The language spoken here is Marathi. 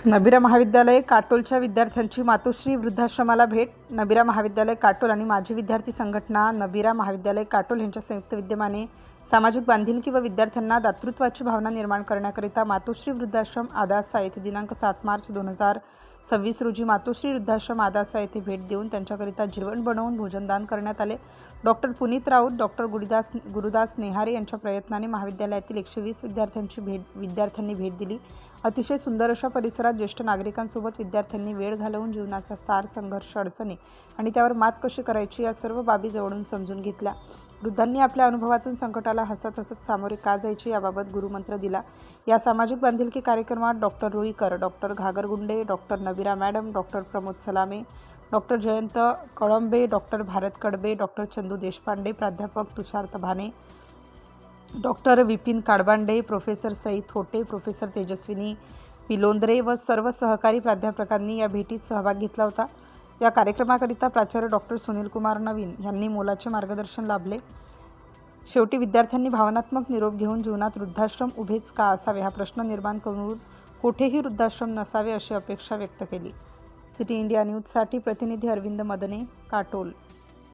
नबीरा महाविद्यालय काटोलच्या विद्यार्थ्यांची मातोश्री वृद्धाश्रमाला भेट। नबीरा महाविद्यालय काटोल आणि माजी विद्यार्थी संघटना नबीरा महाविद्यालय काटोल यांच्या संयुक्त विद्यमाने सामाजिक बांधिलकी व विद्यार्थ्यांना दातृत्वाची भावना निर्माण करण्याकरिता मातोश्री वृद्धाश्रम आदासा येथे दिनांक 7 मार्च 2026 रोजी मातोश्री वृद्धाश्रम आदासा येथे भेट देऊन त्यांच्याकरिता जेवण बनवून भोजनदान करण्यात आले। डॉक्टर पुनीत राऊत, डॉक्टर गुरुदास नेहारे यांच्या प्रयत्नाने महाविद्यालयातील 120 विद्यार्थ्यांनी भेट दिली। अतिशय सुंदर अशा परिसरात ज्येष्ठ नागरिकांसोबत विद्यार्थ्यांनी वेळ घालवून जीवनाचा सार, संघर्ष, अडचणी आणि त्यावर मात कशी करायची या सर्व बाबी जवळून समजून घेतल्या। वृद्धांनी आपल्या अनुभवातून संकटाला हसत हसत सामोरे का जायचे याबाबत गुरुमंत्र दिला। या सामाजिक बांधिलकी कार्यक्रमात doctor Ruikar, doctor Ghagargunde, doctor Nabira madam, doctor Pramod Salame, doctor Jayant Kalambe, doctor Bharat Kadbe, doctor Chandu Deshpande, प्राध्यापक Tushar Tabhane, doctor Vipin Kadbande, professor Sai Thote, professor Tejaswini Pilondre व सर्व सहकारी प्राध्यापकांनी या भेटीत सहभाग घेतला होता। या कार्यक्रमाकरिता प्राचार्य डॉक्टर सुनील कुमार नवीन यांनी मोलाचे मार्गदर्शन लाभले। शेवटी विद्यार्थ्यांनी भावनात्मक निरोप घेऊन जीवनात वृद्धाश्रम उभेच का असावे हा प्रश्न निर्माण करून कोठेही वृद्धाश्रम नसावे अशी अपेक्षा व्यक्त केली। सिटी इंडिया न्यूजसाठी प्रतिनिधी अरविंद मदने, काटोल।